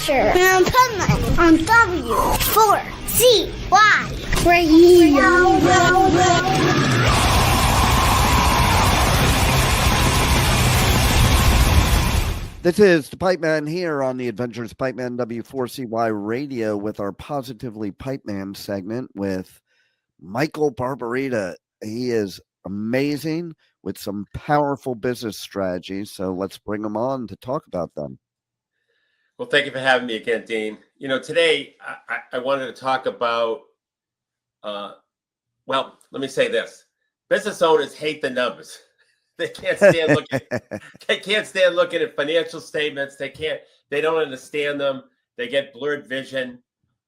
Adventure in Pipeman on W4CY Radio. This is the Pipeman here on the Adventures of Pipeman W4CY Radio with our Positively Pipeman segment with Michael Barbarita. He is amazing with some powerful business strategies. So let's bring him on to talk about them. Well, thank you for having me again, Dean. You know, today I wanted to talk about, well, let me say this. Business owners hate the numbers. They can't stand looking. They can't stand looking at financial statements. They don't understand them. They get blurred vision.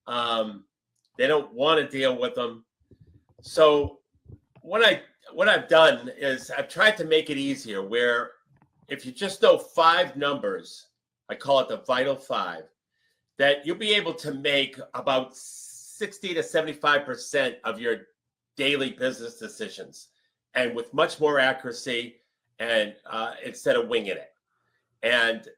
They don't want to deal with them. So what I've done is I've tried to make it easier where if you just know 5 numbers, I call it the vital 5, that you'll be able to make about 60 to 75% of your daily business decisions, and with much more accuracy, and instead of winging it. And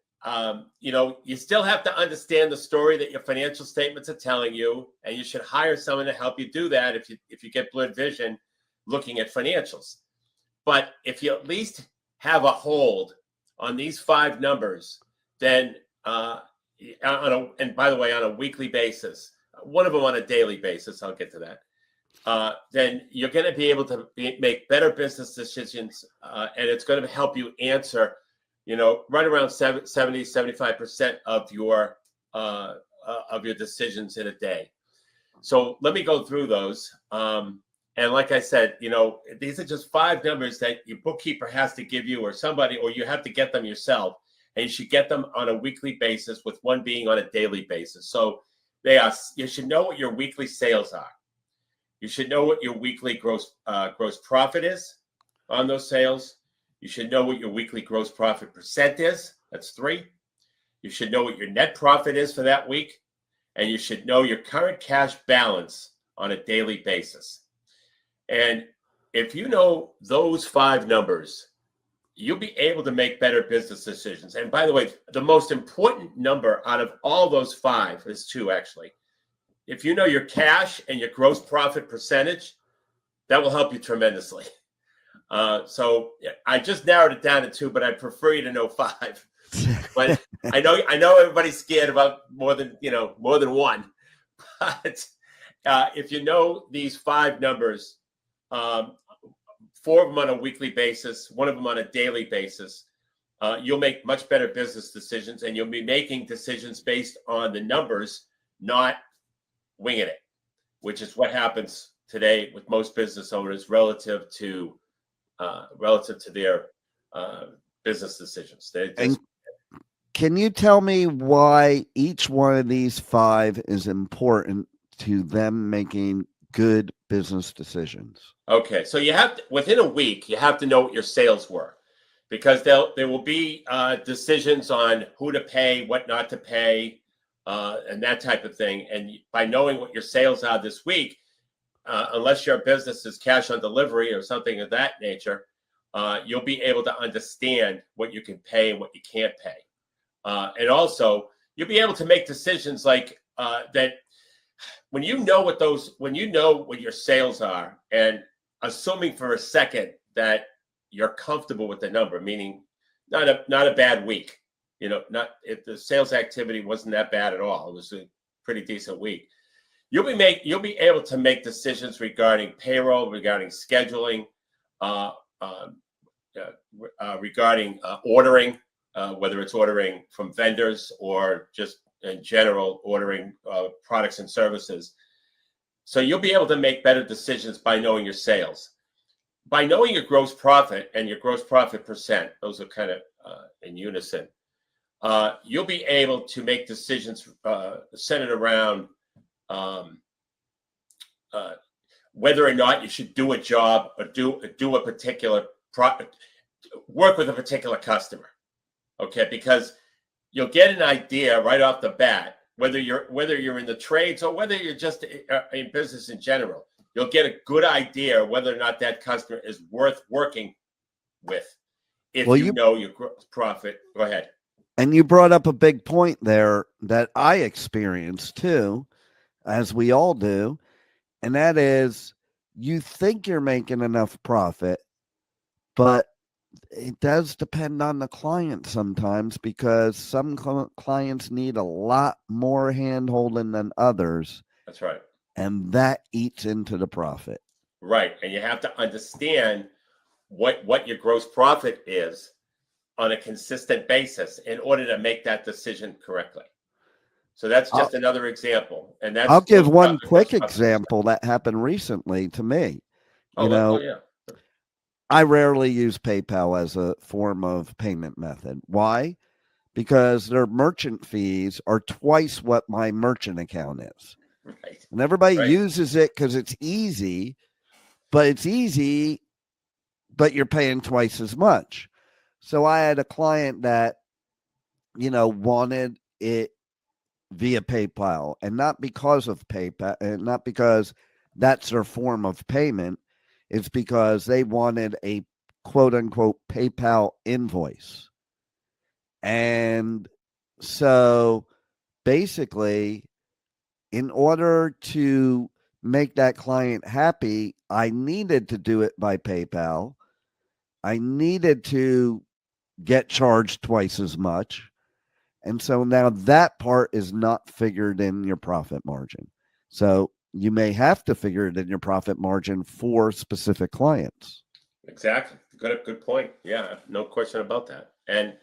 you know, you still have to understand the story that your financial statements are telling you, and you should hire someone to help you do that if you get blurred vision looking at financials. But if you at least have a hold on these 5 numbers, then and by the way, on a weekly basis, one of them on a daily basis, I'll get to that. Then you're going to be able to make better business decisions, and it's going to help you answer, you know, right around 75% of your decisions in a day. So let me go through those. And like I said, you know, these are just 5 numbers that your bookkeeper has to give you, or somebody, or you have to get them yourself, and you should get them on a weekly basis, with one being on a daily basis. So you should know what your weekly sales are. You should know what your weekly gross profit is on those sales. You should know what your weekly gross profit percent is. That's 3. You should know what your net profit is for that week. And you should know your current cash balance on a daily basis. And if you know those 5 numbers, you'll be able to make better business decisions. And by the way, the most important number out of all those 5 is 2, actually. If you know your cash and your gross profit percentage, that will help you tremendously. So I just narrowed it down to 2, but I'd prefer you to know 5. But I know everybody's scared about more than 1. But if you know these 5 numbers, 4 of them on a weekly basis, 1 of them on a daily basis, you'll make much better business decisions, and you'll be making decisions based on the numbers, not winging it, which is what happens today with most business owners relative to their business decisions. And can you tell me why each one of these 5 is important to them making good business decisions? Okay, so you have to, within a week, you have to know what your sales were, because there will be decisions on who to pay, what not to pay, and that type of thing. And by knowing what your sales are this week, unless your business is cash on delivery or something of that nature, you'll be able to understand what you can pay and what you can't pay. And also, you'll be able to make decisions like that when you know what your sales are, and assuming for a second that you're comfortable with the number, meaning not a bad week. You know, not if the sales activity wasn't that bad at all. It was a pretty decent week. You'll be able to make decisions regarding payroll, regarding scheduling, regarding ordering, whether it's ordering from vendors or just in general ordering products and services. So you'll be able to make better decisions by knowing your sales. By knowing your gross profit and your gross profit percent, those are kind of in unison. You'll be able to make decisions centered around whether or not you should do a job or do a particular work with a particular customer. Okay, because you'll get an idea right off the bat whether you're in the trades or whether you're just in business in general. You'll get a good idea whether or not that customer is worth working with if you know your gross profit. Go ahead. And you brought up a big point there that I experienced too, as we all do. And that is, you think you're making enough profit, but it does depend on the client sometimes, because some clients need a lot more hand holding than others. That's right. And that eats into the profit. Right. And you have to understand what your gross profit is on a consistent basis in order to make that decision correctly. So that's just another example. And that's, I'll give one quick example that happened recently to me. Yeah. I rarely use PayPal as a form of payment method. Why? Because their merchant fees are twice what my merchant account is. Right. And everybody uses it because it's easy, but you're paying twice as much. So I had a client that, wanted it via PayPal, and not because of PayPal, and not because that's their form of payment. It's because they wanted a quote unquote PayPal invoice. And so basically, in order to make that client happy, I needed to do it by PayPal. I needed to get charged twice as much. And so now that part is not figured in your profit margin. So you may have to figure it in your profit margin for specific clients. Exactly. Good point. Yeah, no question about that. And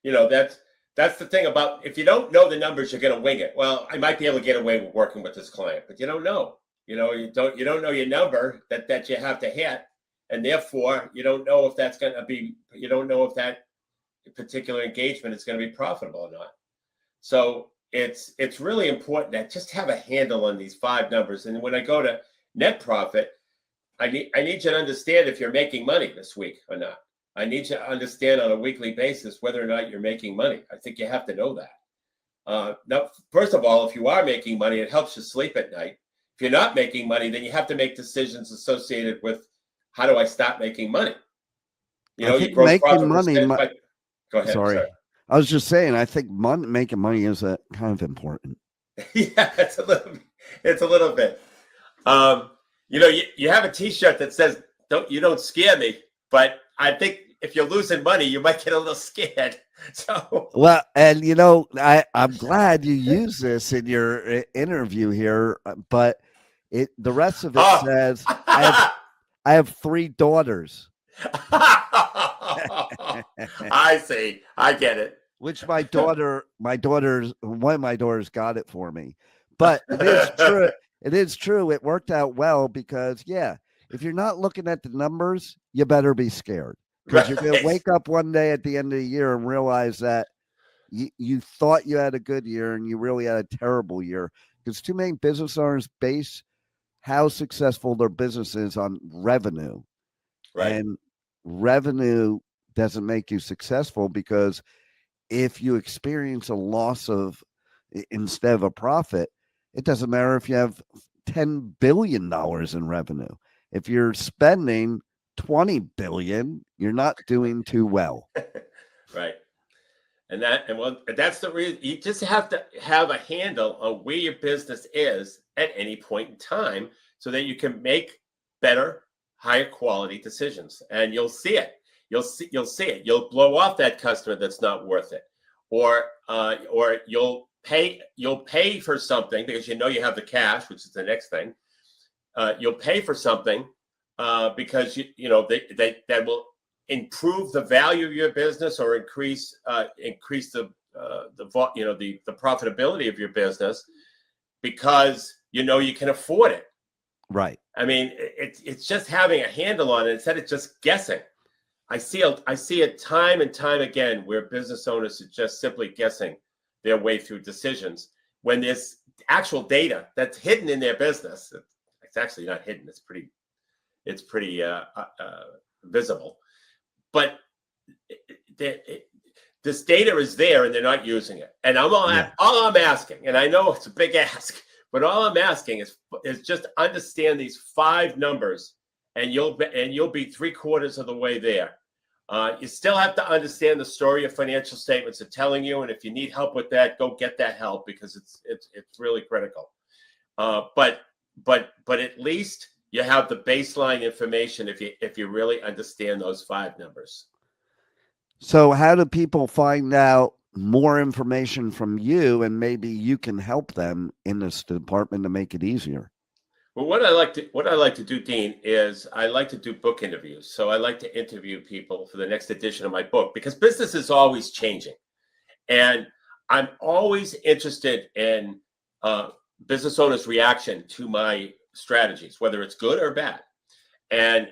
that's the thing about, if you don't know the numbers, you're going to wing it. Well, I might be able to get away with working with this client, but you don't know. You don't know your number that you have to hit, and therefore you don't know if that's going to be. You don't know if that particular engagement is going to be profitable or not. So it's really important to just have a handle on these 5 numbers. And when I go to net profit, I need you to understand if you're making money this week or not. I need you to understand on a weekly basis whether or not you're making money. I think you have to know that. Now, first of all, if you are making money, it helps you sleep at night. If you're not making money, then you have to make decisions associated with, how do I stop making money? I think making money. Go ahead. Sorry. I was just saying, I think making money is kind of important. Yeah, it's a little bit. You have a T-shirt that says, "Don't scare me," but I think if you're losing money, you might get a little scared. So well, and I'm glad you use this in your interview here, but the rest of it says I have 3 daughters. I see. I get it. Which one of my daughters got it for me. But it is true. It is true. It worked out well because, if you're not looking at the numbers, you better be scared, because you're going to wake up one day at the end of the year and realize that you thought you had a good year and you really had a terrible year, because too many business owners base how successful their business is on revenue. Right. And revenue doesn't make you successful, because if you experience a loss instead of a profit, it doesn't matter if you have $10 billion in revenue. If you're spending $20 billion, you're not doing too well. Right. And that's the reason. You just have to have a handle on where your business is at any point in time, so that you can make better, higher quality decisions. And you'll see it. You'll see it. You'll blow off that customer that's not worth it, or you'll pay for something because you have the cash, which is the next thing. You'll pay for something because that will improve the value of your business, or increase the profitability of your business, because you can afford it. Right. I mean, it's just having a handle on it instead of just guessing. I see it time and time again where business owners are just simply guessing their way through decisions, when there's actual data that's hidden in their business. It's actually not hidden. It's pretty visible, but this data is there and they're not using it. And all I'm asking, and I know it's a big ask, but all I'm asking is just understand these 5 numbers, and you'll be 3/4 of the way there. You still have to understand the story your financial statements are telling you, and if you need help with that, go get that help because it's really critical. But at least you have the baseline information if you really understand those 5 numbers. So how do people find out more information from you, and maybe you can help them in this department to make it easier? Well, what I like to do, Dean, is I like to do book interviews. So I like to interview people for the next edition of my book because business is always changing, and I'm always interested in business owners' reaction to my strategies, whether it's good or bad. And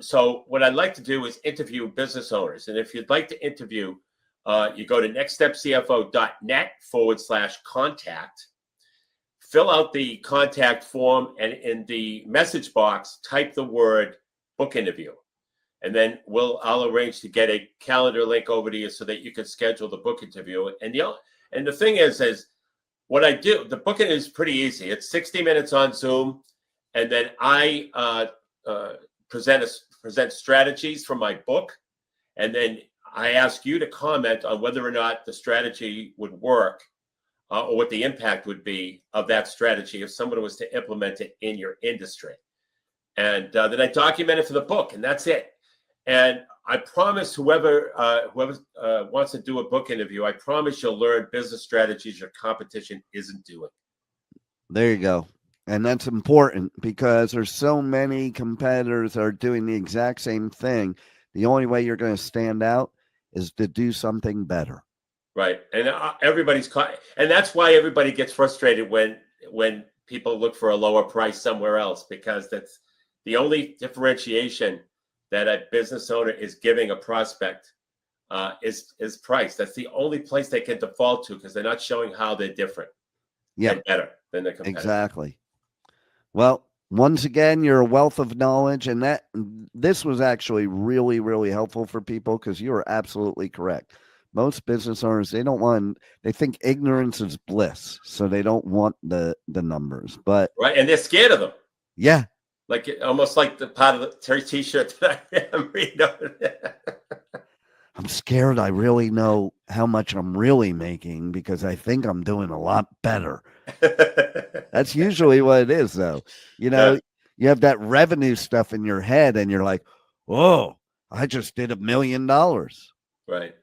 so what I'd like to do is interview business owners. And if you'd like to interview, you go to nextstepcfo.net/contact, fill out the contact form, and in the message box, type the word book interview. And then I'll arrange to get a calendar link over to you so that you can schedule the book interview. And the thing is what I do, the booking is pretty easy. It's 60 minutes on Zoom. And then I present strategies from my book, and then I ask you to comment on whether or not the strategy would work, or what the impact would be of that strategy if someone was to implement it in your industry. And then I document it for the book, and that's it. And I promise whoever wants to do a book interview, I promise you'll learn business strategies your competition isn't doing. There you go. And that's important because there's so many competitors that are doing the exact same thing. The only way you're going to stand out is to do something better. Right. And everybody's and that's why everybody gets frustrated when people look for a lower price somewhere else, because that's the only differentiation that a business owner is giving a prospect is price. That's the only place they can default to because they're not showing how they're different. Yeah. And better than their competitors. Exactly. Well, once again, you're a wealth of knowledge, and this was actually really, really helpful for people because you are absolutely correct. Most business owners, they think ignorance is bliss, so they don't want the numbers. But right, and they're scared of them. Yeah. Like almost like the part of the T-shirt that I am reading. I'm scared I really know how much I'm really making because I think I'm doing a lot better. That's usually what it is, though. You have that revenue stuff in your head and you're like, oh, I just did $1 million. Right.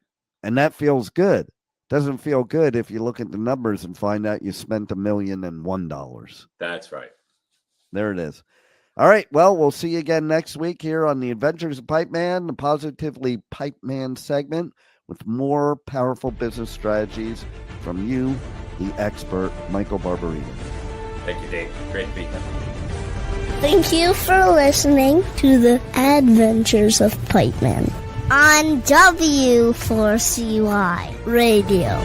And that feels good. Doesn't feel good if you look at the numbers and find out you spent $1,001. That's right. There it is. All right. Well, we'll see you again next week here on the Adventures of Pipeman, the Positively Pipeman segment, with more powerful business strategies from you, the expert, Michael Barbarino. Thank you, Dave. Great to be here. Thank you for listening to the Adventures of Pipeman on W4CY Radio.